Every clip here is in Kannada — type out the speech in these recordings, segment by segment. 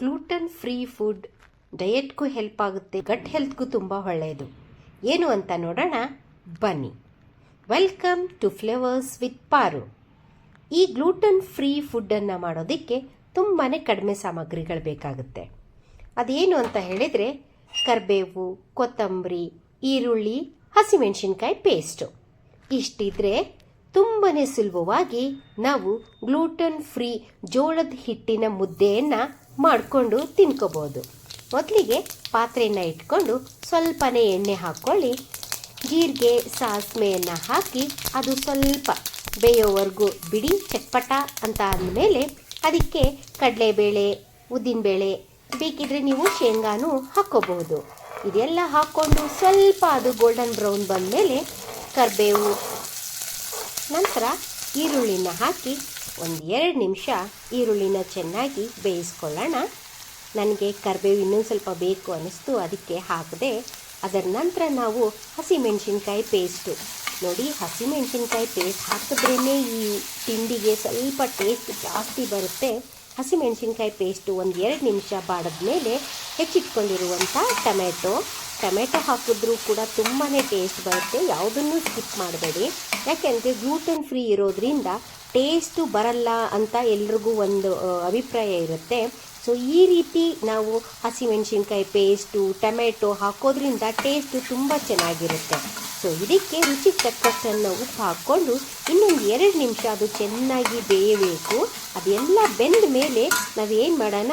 ಗ್ಲೂಟನ್ ಫ್ರೀ ಫುಡ್ ಡಯಟ್ಗೂ ಹೆಲ್ಪ್ ಆಗುತ್ತೆ, ಗಟ್ ಹೆಲ್ತ್ಗೂ ತುಂಬ ಒಳ್ಳೆಯದು. ಏನು ಅಂತ ನೋಡೋಣ ಬನ್ನಿ. ವೆಲ್ಕಮ್ ಟು ಫ್ಲೇವರ್ಸ್ ವಿತ್ ಪಾರು. ಈ ಗ್ಲೂಟನ್ ಫ್ರೀ ಫುಡ್ಡನ್ನು ಮಾಡೋದಕ್ಕೆ ತುಂಬಾ ಕಡಿಮೆ ಸಾಮಗ್ರಿಗಳು ಬೇಕಾಗುತ್ತೆ. ಅದೇನು ಅಂತ ಹೇಳಿದರೆ ಕರಿಬೇವು, ಕೊತ್ತಂಬರಿ, ಈರುಳ್ಳಿ, ಹಸಿಮೆಣಸಿನ್ಕಾಯಿ ಪೇಸ್ಟು ಇಷ್ಟಿದ್ರೆ ತುಂಬಾ ಸುಲಭವಾಗಿ ನಾವು ಗ್ಲೂಟನ್ ಫ್ರೀ ಜೋಳದ ಹಿಟ್ಟಿನ ಮುದ್ದೆಯನ್ನು ಮಾಡಿಕೊಂಡು ತಿನ್ಕೋಬೋದು. ಮೊದಲಿಗೆ ಪಾತ್ರೆಯನ್ನು ಇಟ್ಕೊಂಡು ಸ್ವಲ್ಪನೇ ಎಣ್ಣೆ ಹಾಕ್ಕೊಳ್ಳಿ. ಜೀರಿಗೆ, ಸಾಸಿವೆಯನ್ನು ಹಾಕಿ ಅದು ಸ್ವಲ್ಪ ಬೇಯೋವರೆಗೂ ಬಿಡಿ. ಚಟ್ಪಟ ಅಂತ ಆದಮೇಲೆ ಅದಕ್ಕೆ ಕಡಲೆಬೇಳೆ, ಉದ್ದಿನಬೇಳೆ, ಬೇಕಿದ್ರೆ ನೀವು ಶೇಂಗಾನು ಹಾಕ್ಕೋಬಹುದು. ಇದೆಲ್ಲ ಹಾಕ್ಕೊಂಡು ಸ್ವಲ್ಪ ಅದು ಗೋಲ್ಡನ್ ಬ್ರೌನ್ ಬಂದಮೇಲೆ ಕರಿಬೇವು, ನಂತರ ಈರುಳ್ಳಿನ ಹಾಕಿ ಒಂದು 2 ನಿಮಿಷ ಈರುಳ್ಳಿನ ಚೆನ್ನಾಗಿ ಬೇಯಿಸ್ಕೊಳ್ಳೋಣ. ನನಗೆ ಕರಿಬೇವು ಇನ್ನೊಂದು ಸ್ವಲ್ಪ ಬೇಕು ಅನ್ನಿಸ್ತು, ಅದಕ್ಕೆ ಹಾಕಿದೆ. ಅದರ ನಂತರ ನಾವು ಹಸಿಮೆಣಸಿನ್ಕಾಯಿ ಪೇಸ್ಟು ನೋಡಿ, ಹಸಿಮೆಣಸಿನ್ಕಾಯಿ ಪೇಸ್ಟ್ ಹಾಕಿದ್ರೇ ಈ ತಿಂಡಿಗೆ ಸ್ವಲ್ಪ ಟೇಸ್ಟ್ ಜಾಸ್ತಿ ಬರುತ್ತೆ. ಹಸಿಮೆಣಸಿನ್ಕಾಯಿ ಪೇಸ್ಟು ಒಂದು 2 ನಿಮಿಷ ಬಾಡಿದ್ಮೇಲೆ ಹೆಚ್ಚಿಟ್ಕೊಂಡಿರುವಂಥ ಟೊಮೆಟೊ ಹಾಕಿದ್ರೂ ಕೂಡ ತುಂಬಾ ಟೇಸ್ಟ್ ಬರುತ್ತೆ. ಯಾವುದನ್ನು ಸ್ಕಿಪ್ ಮಾಡಬೇಡಿ, ಯಾಕೆಂದರೆ ಗ್ಲೂಟನ್ ಫ್ರೀ ಇರೋದ್ರಿಂದ ಟೇಸ್ಟು ಬರಲ್ಲ ಅಂತ ಎಲ್ರಿಗೂ ಒಂದು ಅಭಿಪ್ರಾಯ ಇರುತ್ತೆ. ಸೊ ಈ ರೀತಿ ನಾವು ಹಸಿಮೆಣಸಿನ್ಕಾಯಿ ಪೇಸ್ಟು, ಟೊಮೆಟೊ ಹಾಕೋದ್ರಿಂದ ಟೇಸ್ಟು ತುಂಬ ಚೆನ್ನಾಗಿರುತ್ತೆ. ಸೊ ಇದಕ್ಕೆ ರುಚಿಗೆ ತಕ್ಕಷ್ಟನ್ನು ಉಪ್ಪು ಹಾಕ್ಕೊಂಡು ಇನ್ನೊಂದು 2 ನಿಮಿಷ ಅದು ಚೆನ್ನಾಗಿ ಬೇಯಬೇಕು. ಅದೆಲ್ಲ ಬೆಂದ ಮೇಲೆ ನಾವೇನು ಮಾಡೋಣ,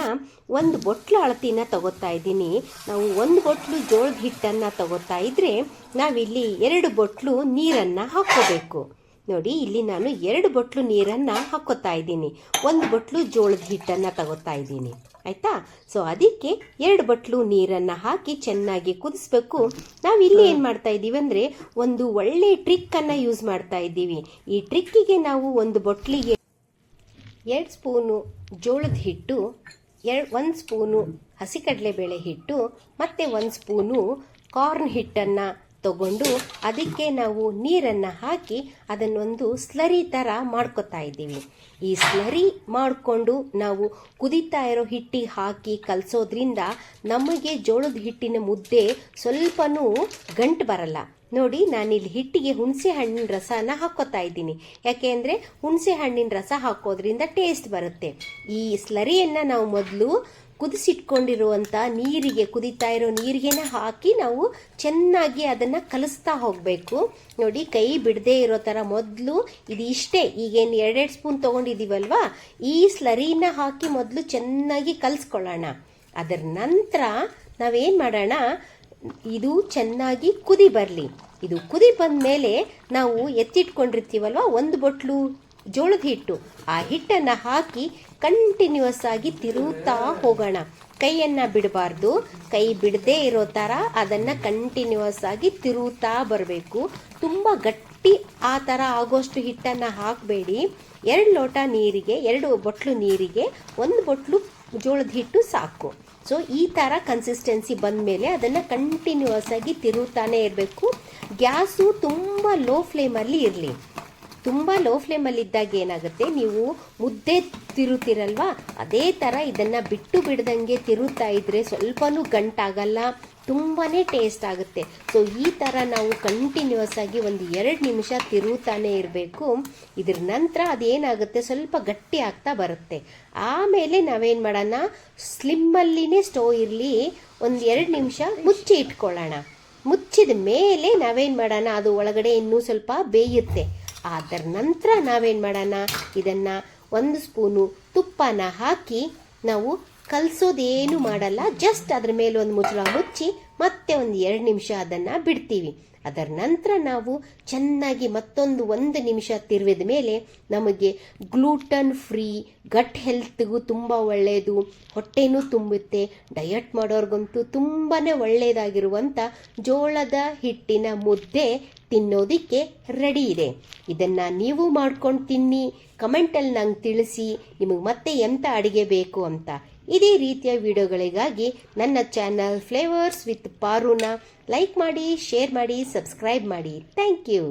1 ಬೊಟ್ಲು ಅಳತಿನ ತಗೋತಾ ಇದ್ದೀನಿ. ನಾವು 1 ಬೊಟ್ಲು ಜೋಳದ ಹಿಟ್ಟನ್ನು ತಗೋತಾ ಇದ್ದರೆ ನಾವಿಲ್ಲಿ 2 ಬೊಟ್ಲು ನೀರನ್ನು ಹಾಕ್ಕೋಬೇಕು. ನೋಡಿ, ಇಲ್ಲಿ ನಾನು 2 ಬೊಟ್ಲು ನೀರನ್ನು ಹಾಕ್ಕೋತಾ ಇದ್ದೀನಿ. 1 ಬೊಟ್ಲು ಜೋಳದ ಹಿಟ್ಟನ್ನು ತಗೋತಾ ಇದ್ದೀನಿ, ಆಯಿತಾ? ಸೊ ಅದಕ್ಕೆ 2 ಬೊಟ್ಲು ನೀರನ್ನು ಹಾಕಿ ಚೆನ್ನಾಗಿ ಕುದಿಸ್ಬೇಕು. ನಾವಿಲ್ಲಿ ಏನು ಮಾಡ್ತಾ ಇದ್ದೀವಿ ಅಂದರೆ ಒಂದು ಒಳ್ಳೆ ಟ್ರಿಕ್ಕನ್ನು ಯೂಸ್ ಮಾಡ್ತಾ ಇದ್ದೀವಿ. ಈ ಟ್ರಿಕ್ಕಿಗೆ ನಾವು 1 ಬೊಟ್ಲಿಗೆ 2 ಸ್ಪೂನು ಜೋಳದ ಹಿಟ್ಟು, 1 ಸ್ಪೂನು ಹಸಿಕಡಲೆಬೇಳೆ ಹಿಟ್ಟು ಮತ್ತು 1 ಸ್ಪೂನು ಕಾರ್ನ್ ಹಿಟ್ಟನ್ನು ತಗೊಂಡು ಅದಕ್ಕೆ ನಾವು ನೀರನ್ನು ಹಾಕಿ ಅದನ್ನೊಂದು ಸ್ಲರಿ ಥರ ಮಾಡ್ಕೊತಾ ಇದ್ದೀವಿ. ಈ ಸ್ಲರಿ ಮಾಡಿಕೊಂಡು ನಾವು ಕುದೀತಾ ಇರೋ ಹಿಟ್ಟಿಗೆ ಹಾಕಿ ಕಲಸೋದ್ರಿಂದ ನಮಗೆ ಜೋಳದ ಹಿಟ್ಟಿನ ಮುದ್ದೆ ಸ್ವಲ್ಪನೂ ಗಂಟು ಬರಲ್ಲ. ನೋಡಿ, ನಾನಿಲ್ಲಿ ಹಿಟ್ಟಿಗೆ ಹುಣಸೆ ಹಣ್ಣಿನ ರಸನ ಹಾಕ್ಕೋತಾ ಇದ್ದೀನಿ. ಯಾಕೆ ಅಂದರೆ ಹುಣಸೆ ಹಣ್ಣಿನ ರಸ ಹಾಕೋದ್ರಿಂದ ಟೇಸ್ಟ್ ಬರುತ್ತೆ. ಈ ಸ್ಲರಿಯನ್ನು ನಾವು ಮೊದಲು ಕುದಿಸಿಟ್ಕೊಂಡಿರುವಂಥ ನೀರಿಗೆ, ಕುದೀತಾ ಇರೋ ನೀರಿಗೆನೇ ಹಾಕಿ ನಾವು ಚೆನ್ನಾಗಿ ಅದನ್ನು ಕಲಿಸ್ತಾ ಹೋಗಬೇಕು. ನೋಡಿ, ಕೈ ಬಿಡದೇ ಇರೋ ಥರ ಮೊದಲು ಇದು ಇಷ್ಟೇ, ಈಗೇನು 2 ಸ್ಪೂನ್ ತೊಗೊಂಡಿದ್ದೀವಲ್ವಾ, ಈ ಸ್ಲರಿನ ಹಾಕಿ ಮೊದಲು ಚೆನ್ನಾಗಿ ಕಲಿಸ್ಕೊಳ್ಳೋಣ. ಅದರ ನಂತರ ನಾವೇನು ಮಾಡೋಣ, ಇದು ಚೆನ್ನಾಗಿ ಕುದಿ ಬರಲಿ. ಇದು ಕುದಿ ಬಂದ ಮೇಲೆ ನಾವು ಎತ್ತಿಟ್ಕೊಂಡಿರ್ತೀವಲ್ವ 1 ಬೊಟ್ಲು ಜೋಳದ ಹಿಟ್ಟು, ಆ ಹಿಟ್ಟನ್ನು ಹಾಕಿ ಕಂಟಿನ್ಯೂಸ್ ಆಗಿ ತಿರುತ್ತಾ ಹೋಗೋಣ. ಕೈಯನ್ನು ಬಿಡಬಾರ್ದು, ಕೈ ಬಿಡದೇ ಇರೋ ಥರ ಅದನ್ನು ಕಂಟಿನ್ಯೂಸ್ ಆಗಿ ತಿರುತ್ತಾ ಬರಬೇಕು. ತುಂಬ ಗಟ್ಟಿ ಆ ಥರ ಆಗೋಷ್ಟು ಹಿಟ್ಟನ್ನು ಹಾಕಬೇಡಿ. 2 ಲೋಟ ನೀರಿಗೆ, 2 ಬೊಟ್ಲು ನೀರಿಗೆ 1 ಬೊಟ್ಲು ಜೋಳದ ಹಿಟ್ಟು ಸಾಕು. ಸೊ ಈ ಥರ ಕನ್ಸಿಸ್ಟೆನ್ಸಿ ಬಂದ ಮೇಲೆ ಅದನ್ನು ಕಂಟಿನ್ಯೂಸ್ ಆಗಿ ತಿರುತ್ತಾನೆ ಇರಬೇಕು. ಗ್ಯಾಸು ತುಂಬ ಲೋ ಫ್ಲೇಮಲ್ಲಿ ಇರಲಿ. ತುಂಬ ಲೋ ಫ್ಲೇಮಲ್ಲಿ ಇದ್ದಾಗ ಏನಾಗುತ್ತೆ, ನೀವು ಮುದ್ದೆ ತಿರುತ್ತೀರಲ್ವ, ಅದೇ ಥರ ಇದನ್ನು ಬಿಟ್ಟು ಬಿಡ್ದಂಗೆ ತಿರುತ್ತಾ ಇದ್ದರೆ ಸ್ವಲ್ಪನೂ ಗಂಟಾಗಲ್ಲ, ತುಂಬಾ ಟೇಸ್ಟ್ ಆಗುತ್ತೆ. ಸೊ ಈ ಥರ ನಾವು ಕಂಟಿನ್ಯೂಸ್ ಆಗಿ ಒಂದು 2 ನಿಮಿಷ ತಿರುತ್ತಾನೆ ಇರಬೇಕು. ಇದ್ರ ನಂತರ ಅದೇನಾಗುತ್ತೆ, ಸ್ವಲ್ಪ ಗಟ್ಟಿ ಆಗ್ತಾ ಬರುತ್ತೆ. ಆಮೇಲೆ ನಾವೇನು ಮಾಡೋಣ, ಸ್ಲಿಮ್ಮಲ್ಲಿನೇ ಸ್ಟೋವ್ ಇರಲಿ, ಒಂದು 2 ನಿಮಿಷ ಮುಚ್ಚಿ ಇಟ್ಕೊಳ್ಳೋಣ. ಮುಚ್ಚಿದ ಮೇಲೆ ನಾವೇನು ಮಾಡೋಣ, ಅದು ಒಳಗಡೆ ಇನ್ನೂ ಸ್ವಲ್ಪ ಬೇಯುತ್ತೆ. ಅದರ ನಂತರ ನಾವೇನು ಮಾಡೋಣ, ಇದನ್ನು 1 ಸ್ಪೂನು ತುಪ್ಪನ ಹಾಕಿ ನಾವು ಕಲಸೋದೇನು ಮಾಡಲ್ಲ, ಜಸ್ಟ್ ಅದ್ರ ಮೇಲೆ ಒಂದು ಮುಚ್ಚಳ ಮುಚ್ಚಿ ಮತ್ತೆ ಒಂದು 2 ನಿಮಿಷ ಅದನ್ನು ಬಿಡ್ತೀವಿ. ಅದರ ನಂತರ ನಾವು ಚೆನ್ನಾಗಿ ಮತ್ತೊಂದು 1 ನಿಮಿಷ ತಿರುವಿದ ಮೇಲೆ ನಮಗೆ ಗ್ಲೂಟನ್ ಫ್ರೀ, ಗಟ್ ಹೆಲ್ತ್ಗೂ ತುಂಬ ಒಳ್ಳೆಯದು, ಹೊಟ್ಟೆನೂ ತುಂಬುತ್ತೆ. ಡಯಟ್ ಮಾಡೋರ್ಗಂತೂ ತುಂಬಾ ಒಳ್ಳೆಯದಾಗಿರುವಂಥ ಜೋಳದ ಹಿಟ್ಟಿನ ಮುದ್ದೆ ತಿನ್ನೋದಕ್ಕೆ ರೆಡಿ ಇದೆ. ಇದನ್ನು ನೀವು ಮಾಡ್ಕೊಂಡು ತಿನ್ನಿ, ಕಮೆಂಟಲ್ಲಿ ನಂಗೆ ತಿಳಿಸಿ ನಿಮಗೆ ಮತ್ತೆ ಎಂಥ ಅಡುಗೆ ಬೇಕು ಅಂತ. ಇದೇ ರೀತಿಯ ವಿಡಿಯೋಗಳಿಗಾಗಿ ನನ್ನ ಚಾನಲ್ ಫ್ಲೇವರ್ಸ್ ವಿತ್ ಪಾರುನ ಲೈಕ್ ಮಾಡಿ, ಶೇರ್ ಮಾಡಿ, ಸಬ್ಸ್ಕ್ರೈಬ್ ಮಾಡಿ. Thank you.